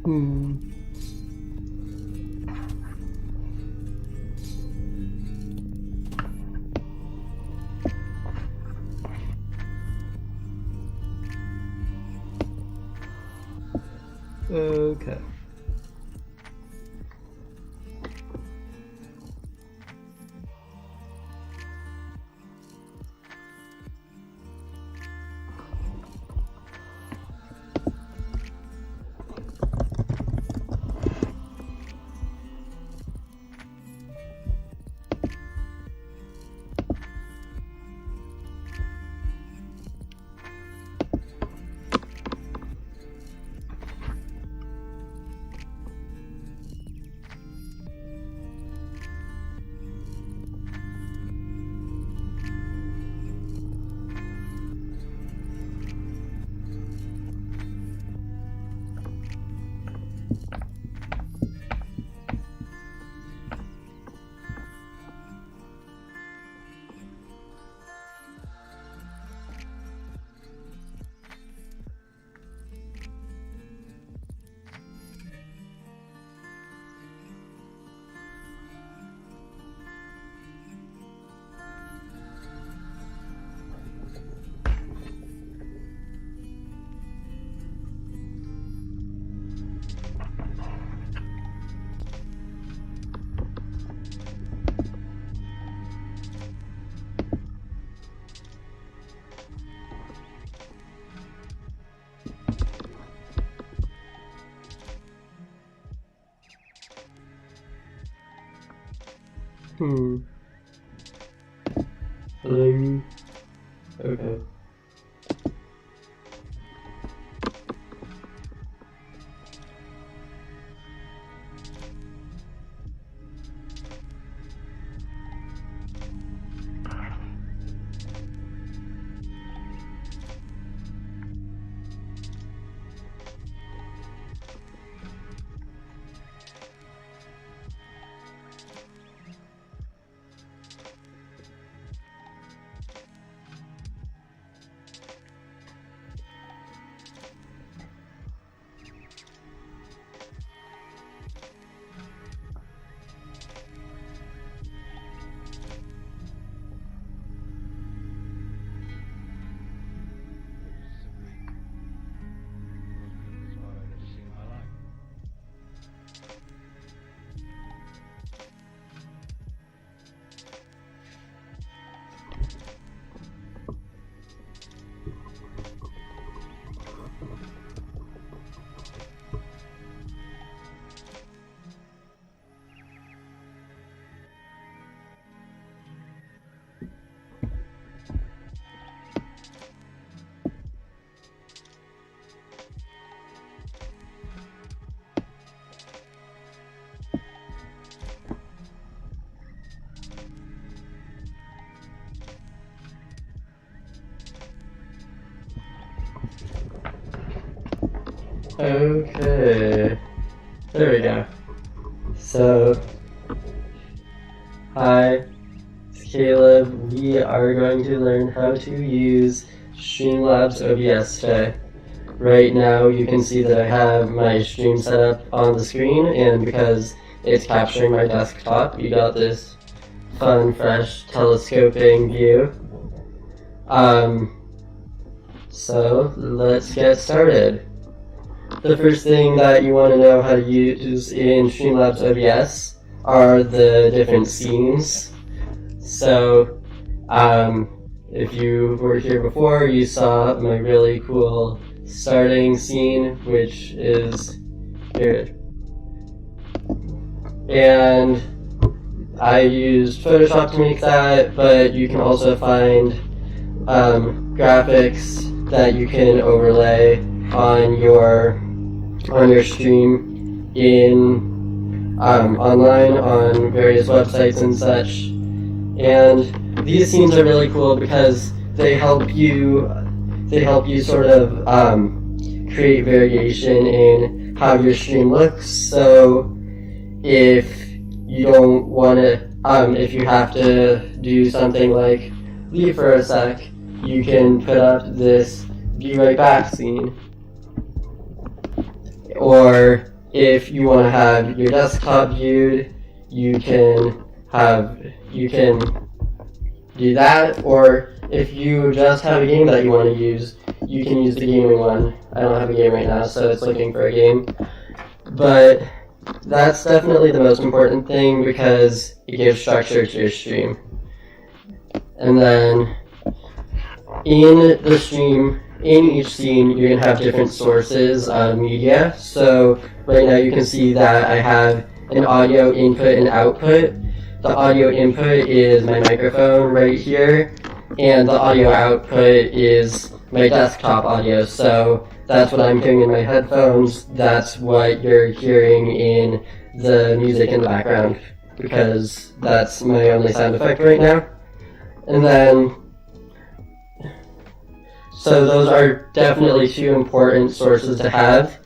Okay. Okay. Okay, there we go. So, hi, it's Caleb. We are going to learn how to use Streamlabs OBS today. Right now you can see that I have my stream set up on the screen, and because it's capturing my desktop, you got this fun, fresh, telescoping view. So let's get started. The first thing that you want to know how to use in Streamlabs OBS are the different scenes. So, if you were here before, you saw my really cool starting scene, which is here. And I used Photoshop to make that, but you can also find graphics that you can overlay on your stream in online on various websites and such. And these scenes are really cool because they help you sort of create variation in how your stream looks. So if you don't want to, if you have to do something like leave for a sec, you can put up this be right back scene. Or if you want to have your desktop viewed, you can do that, or if you just have a game that you want to use, you can use the gaming one. I don't have a game right now, so it's looking for a game. But that's definitely the most important thing because it gives structure to your stream. And then in the stream, in each scene, you're going to have different sources of media. So right now you can see that I have an audio input and output. The audio input is my microphone right here, and the audio output is my desktop audio. So that's what I'm hearing in my headphones. That's what you're hearing in the music in the background, because that's my only sound effect right now. And then, so those are definitely two important sources to have.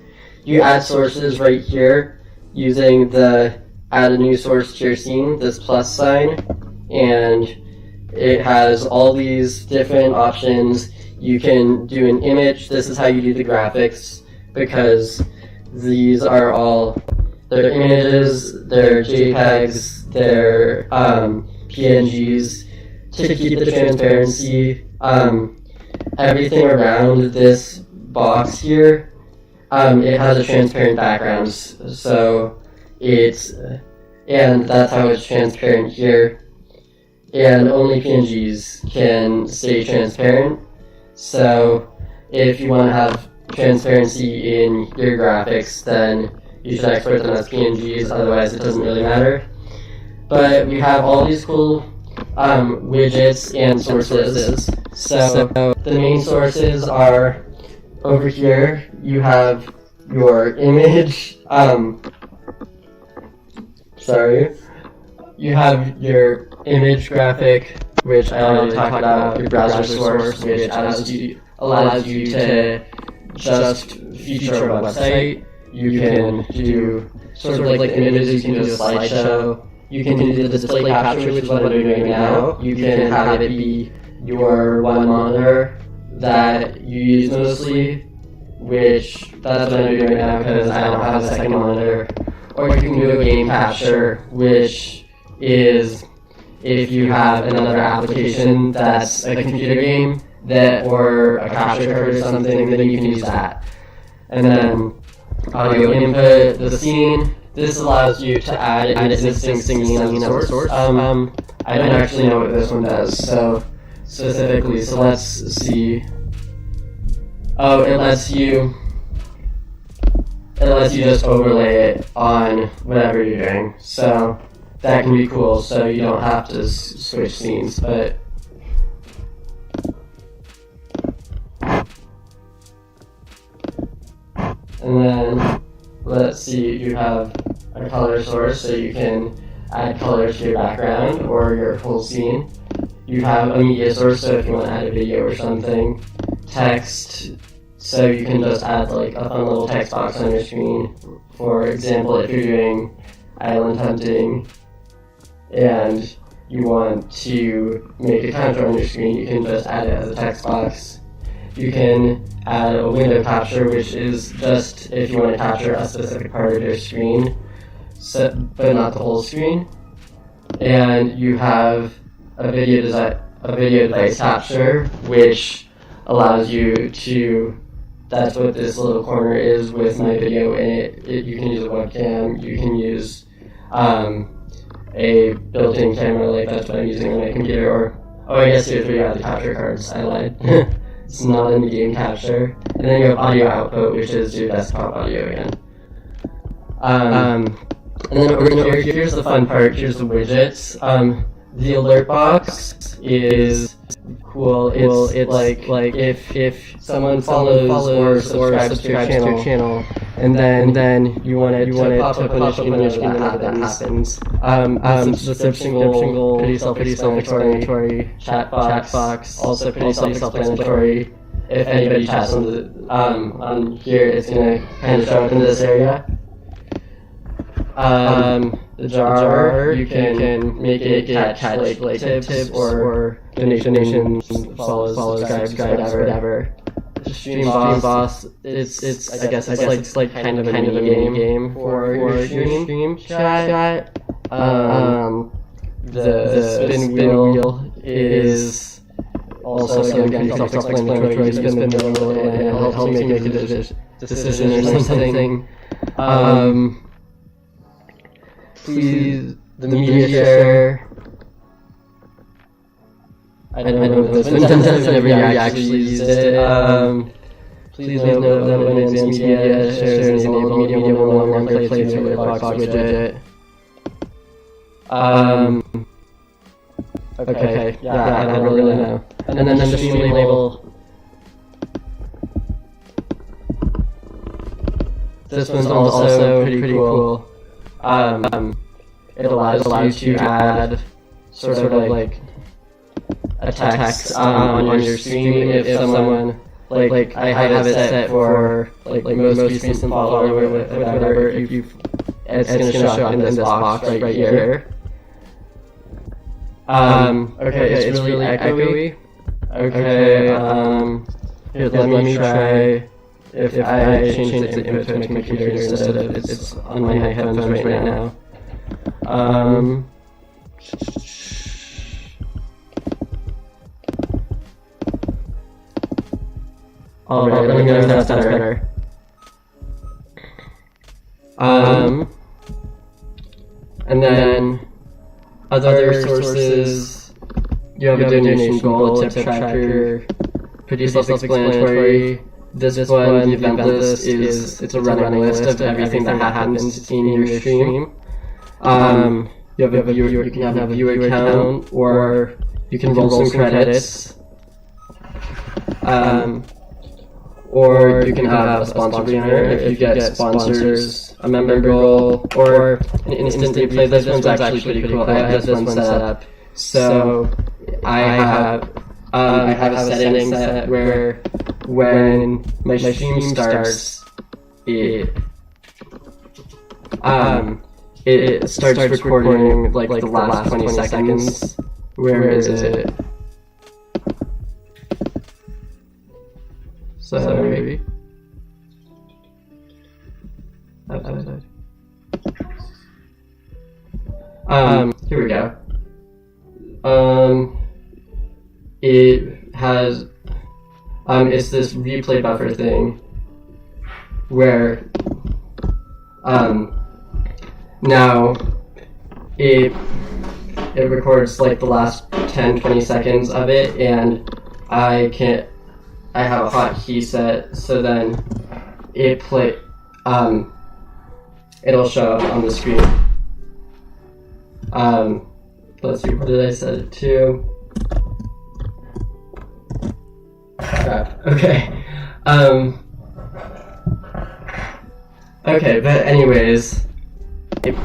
You add sources right here using the add a new source to your scene, this plus sign, and it has all these different options. You can do an image. This is how you do the graphics, because these are all, they're images, they're JPEGs, they're PNGs. To keep the transparency, everything around this box here, it has a transparent background, so and that's how it's transparent here, and only PNGs can stay transparent. So if you want to have transparency in your graphics, then you should export them as PNGs, otherwise it doesn't really matter. But we have all these cool widgets and sources. So the main sources are over here. You have your image, you have your image graphic, which I already talked about, your browser source, which allows you to just feature a website. You can do sort of like the images, you can do a slideshow. You can do the display capture, which is what I'm doing now. You can have it be your one monitor that you use mostly, which that's what I'm doing right now because I don't have a second monitor. Or you can do a game capture, which is if you have another application that's a computer game or a capture card or something, then you can use that. And then audio input, the scene. This allows you to add an existing scene as a source. I don't actually know what this one does, so specifically, so let's see. Oh, it lets you just overlay it on whatever you're doing. So that can be cool, so you don't have to switch scenes, but and then let's see, you have a color source, so you can add color to your background or your whole scene. You have a media source, so if you want to add a video or something. Text, so you can just add like a fun little text box on your screen. For example, if you're doing island hunting and you want to make a counter on your screen, you can just add it as a text box. You can add a window capture, which is just if you want to capture a specific part of your screen, but not the whole screen. And you have a video device capture, which allows you to, that's what this little corner is with my video in it. You can use a webcam, you can use a built-in camera, like that's what I'm using on my computer, or, oh, I guess here's where you have the capture cards, I lied. It's not in the game capture. And then you have audio output, which is your desktop audio again. And then over here, here's the fun part, here's the widgets. The alert box is cool. It's like if someone follows or subscribes to your channel, and then you want it to pop up on your screen whenever that happens. Subscription goal, pretty self-explanatory. Chat box, also pretty self-explanatory. If anybody chats on here, it's gonna kind of show up in this area. The jar, you can make it catch like tips or donations, follows, subscribes, whatever. Stream boss, it's I guess it's like kind of a game for your stream chat. The spin wheel is also again pretty self-explanatory. You spin the wheel and it'll help you make a decision or something. Please, the media share. I don't know if this one does whenever you actually used it. Please note that when advanced media shares enable media will no longer play through a box widget. Okay, yeah, I don't really know. And then the stream label. This one's also pretty cool. It allows you to add sort of like a text on your stream if someone like I have it set for like most recent follower or whatever. If you, it's gonna show up in this box right here. Okay, it's really echoey. Okay, here, let me try. If I change the input to my computer instead of it's on my headphones right now. Alright, let me know if that's better. And then other sources, you have a donation goal, tip tracker, pretty self-explanatory. This one, the event list, it's a running list of everything that happens in your stream. You have a viewer, you can have a viewer count, or you can roll some credits. Or you can have a sponsor winner if you get sponsors, a member goal, or an instant replay. This one's actually pretty cool. I have this one set up. So I have a setting set where when my stream starts, it starts recording like the last 20 seconds. Where is it? Sorry. Outside. Here we go. It has, it's this replay buffer thing where, now it records like the last 10-20 seconds of it, and I have a hotkey set, so then it'll show up on the screen. Let's see, what did I set it to? Crap. Okay. Okay, but anyways, it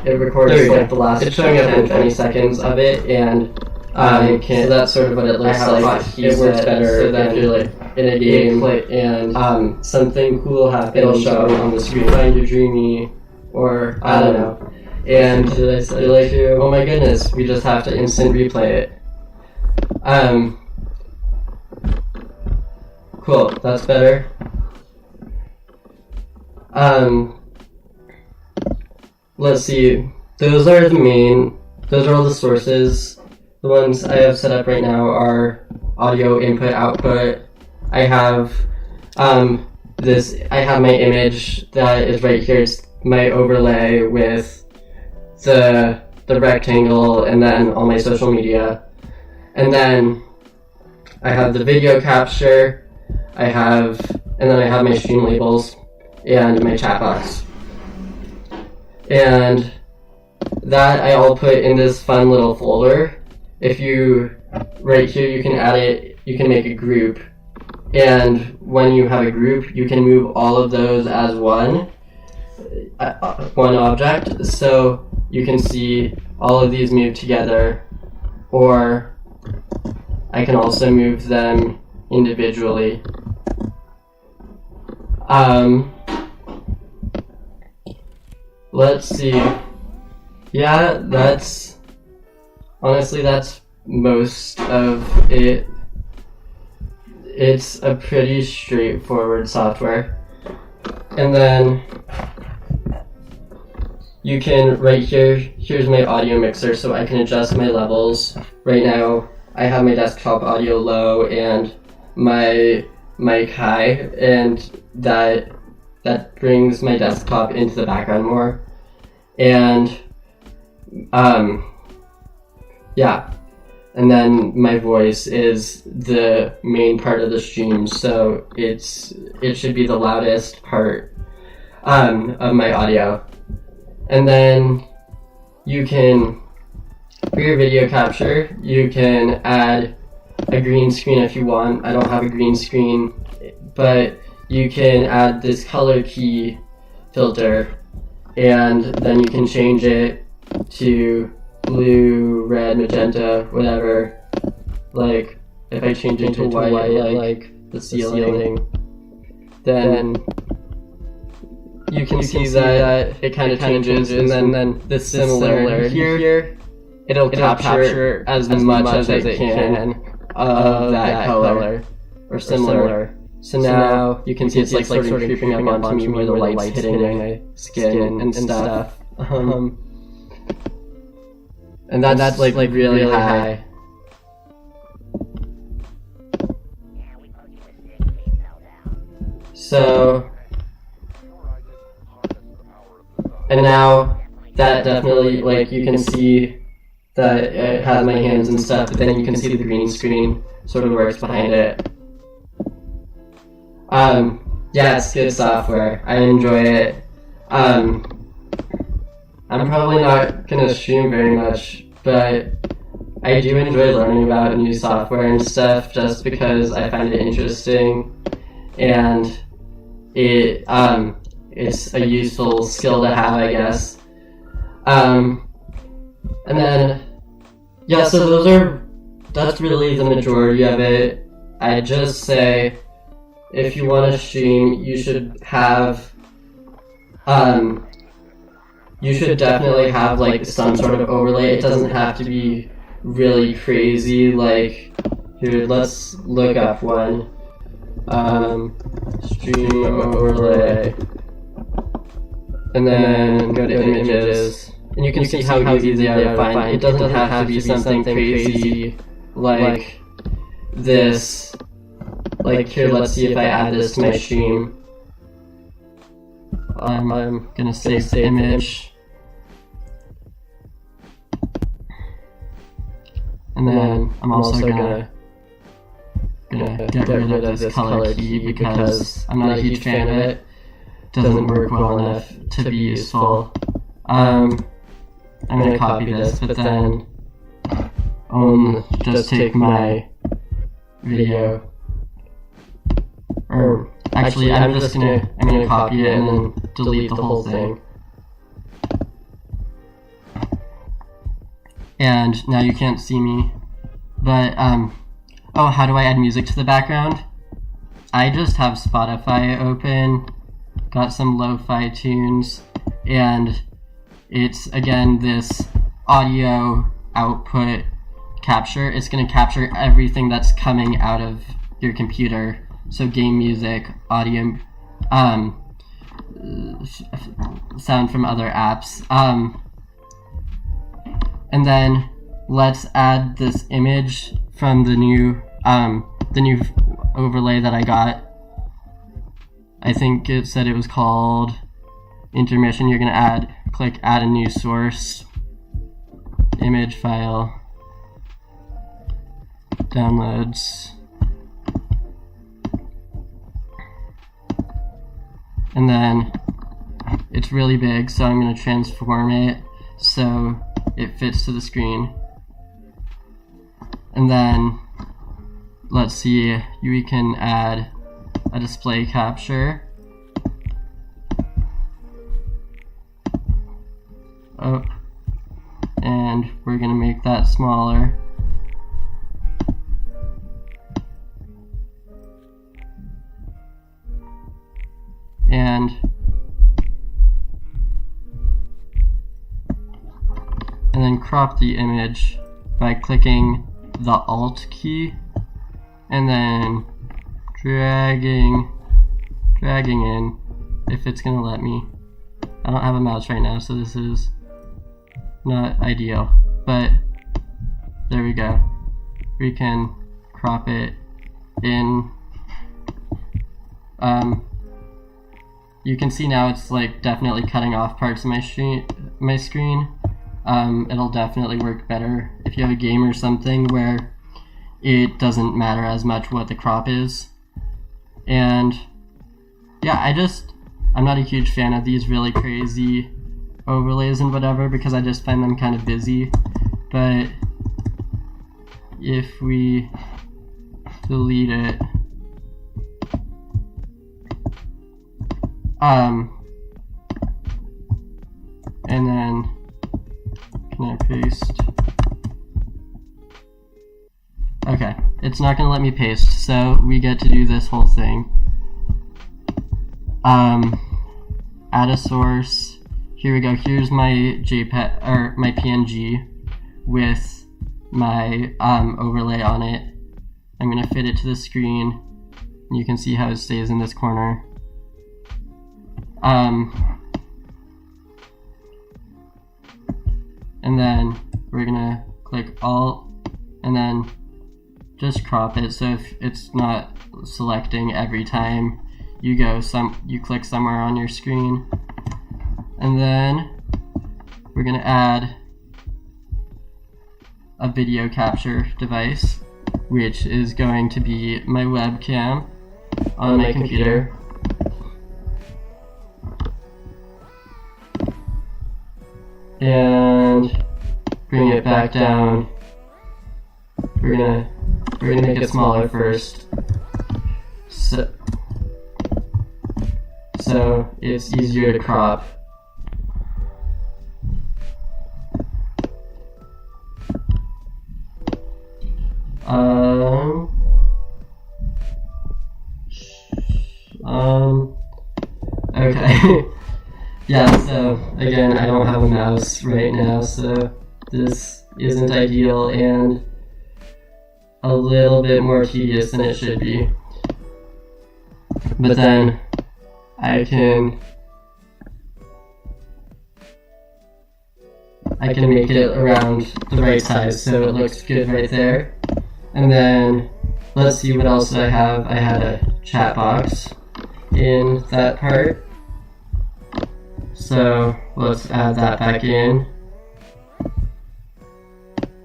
records like the last 10-20 seconds of it, and so that's sort of what it looks like. It works better than if you're like in a game and something cool happens. It'll show on the screen. Find your dreamy, or I don't know. And you're like, oh my goodness, we just have to instant replay it. Cool, that's better. Let's see. Those are all the sources. The ones I have set up right now are audio input, output. I have I have my image that is right here. It's my overlay with the rectangle and then all my social media. And then I have the video capture, and then I have my stream labels and my chat box. And that I all put in this fun little folder. Right here, you can add it, you can make a group. And when you have a group, you can move all of those as one object. So you can see all of these move together, or I can also move them individually. Let's see. Yeah, honestly, that's most of it. It's a pretty straightforward software. And then you can, right here, here's my audio mixer, so I can adjust my levels. Right now, I have my desktop audio low and my mic high, and that brings my desktop into the background more. And yeah, and then my voice is the main part of the stream, so it should be the loudest part of my audio. And then you can, for your video capture, you can add a green screen if you want. I don't have a green screen, but you can add this color key filter, and then you can change it to blue, red, magenta, whatever. Like, if I change it to white, like the ceiling, then you can see that it kind of changes, and then the similarity here, it'll capture as much as it can of that color, or similar. So now you can see it's like sort of creeping up onto me where the light's hitting my skin and stuff. And that's like really high. So, and now that definitely, like, you can see that it has my hands and stuff, but then you can see the green screen sort of works behind it. Yeah, it's good software. I enjoy it. I'm probably not gonna stream very much, but I do enjoy learning about new software and stuff just because I find it interesting, and it's a useful skill to have, I guess. And then, yeah, so that's really the majority of it. I'd just say, if you want to stream, you should have, you should definitely have, like, some sort of overlay. It doesn't have to be really crazy, like, here, let's look up one. Stream overlay. And then go to images. And you can see how easy they are to find. It doesn't have to be something crazy like this. Like, here, let's see if I add this to my stream. I'm gonna save the image. And then I'm also gonna get rid of this color key because I'm not a huge fan of it. It doesn't work well enough to be useful. I'm gonna copy this, but then just take my video. Or actually, I'm gonna copy it and then delete the whole thing. And now you can't see me, but oh, how do I add music to the background? I just have Spotify open, got some lo-fi tunes, and it's, again, this audio output capture. It's gonna capture everything that's coming out of your computer. So game music, audio, sound from other apps. And then let's add this image from the new overlay that I got. I think it said it was called intermission. You're gonna click add a new source, image file, downloads. And then it's really big, so I'm going to transform it so it fits to the screen. And then let's see, we can add a display capture. Oh, and we're going to make that smaller. and then crop the image by clicking the Alt key and then dragging in, if it's gonna let me. I don't have a mouse right now, so this is not ideal, but there we go. We can crop it in. You can see now it's like definitely cutting off parts of my screen. It'll definitely work better if you have a game or something where it doesn't matter as much what the crop is. And yeah, I'm not a huge fan of these really crazy overlays and whatever, because I just find them kind of busy. But if we delete it, and then can I paste? Okay, it's not gonna let me paste, so we get to do this whole thing. Add a source. Here we go. Here's my JPEG or my PNG with my overlay on it. I'm gonna fit it to the screen. You can see how it stays in this corner. And then we're gonna click Alt and then just crop it, so if it's not selecting every time you click somewhere on your screen. And then we're gonna add a video capture device, which is going to be my webcam on my computer. And bring it back down. We're gonna make it smaller first, so it's easier to crop. Okay. Yeah, so again, I don't have a mouse right now, so this isn't ideal and a little bit more tedious than it should be. But then I can make it around the right size so it looks good right there. And then let's see what else I have. I had a chat box in that part, so let's add that back in.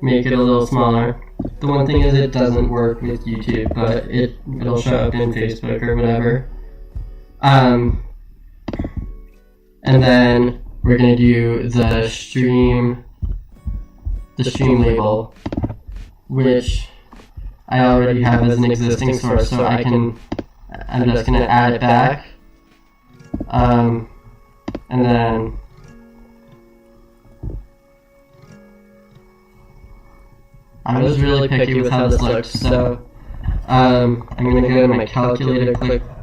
Make it a little smaller. The one thing is it doesn't work with YouTube, but it'll show up in Facebook or whatever. And then we're gonna do the stream label, which I already have as an existing source, so I'm just gonna add it back. And then I was really picky with how this looked, so I'm gonna go to my calculator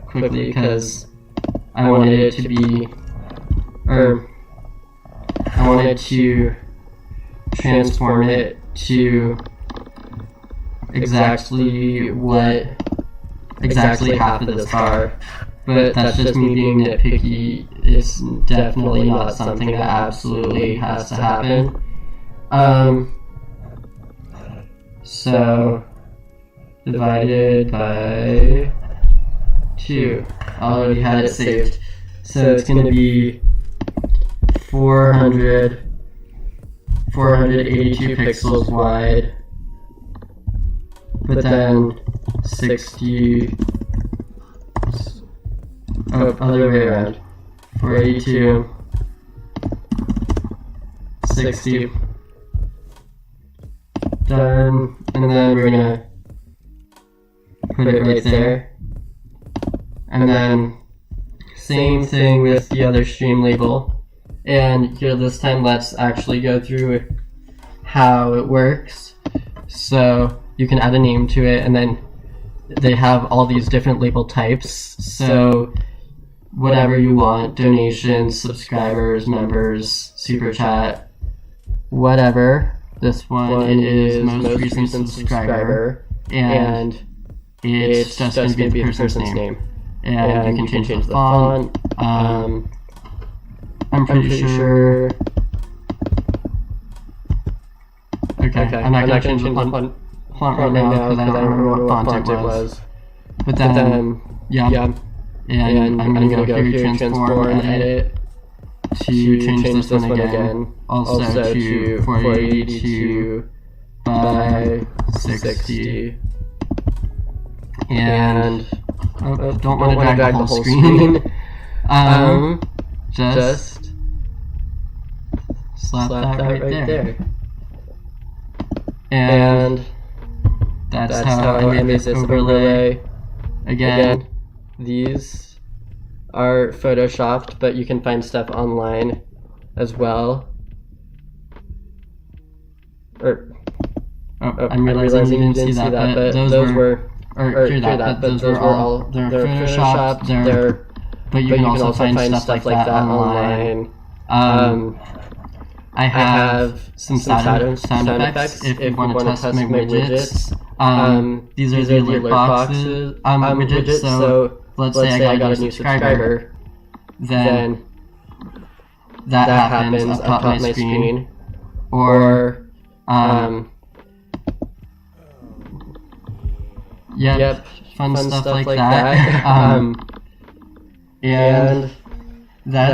quickly because I wanted it to be, I wanted to transform it to exactly half of this bar. But that's just me being nitpicky. It's definitely not something that absolutely has to happen. So divided by 2. I already had it saved. So it's going to be 482 pixels wide, but then 60. Oh, other way around. 482, 60. Done. And then we're gonna put it right there. And then same thing with the other stream label. And here this time let's actually go through how it works. So you can add a name to it, and then they have all these different label types. So whatever you want, donations, subscribers, members, super chat, whatever. This one is most recent subscriber, and it's just going to be the person's name. And you can change the font. I'm pretty sure. Okay, I'm not going to change the font right now because I don't remember what font it was. But then, yeah. And I'm going to go here, transform, and edit to change this one again. Also to 482 by 60. And don't want to drag the whole screen. Just slap that right there. And that's how I made this overlay. Again, these are photoshopped, but you can find stuff online as well. I'm realizing you didn't see that, but those were all photoshopped. But you can also find stuff like that online. I have some sound effects if you want to test my widgets. These are the alert boxes widgets, so let's say I got a new subscriber, then that happens up top of my screen. Or, yep, fun stuff like that. And that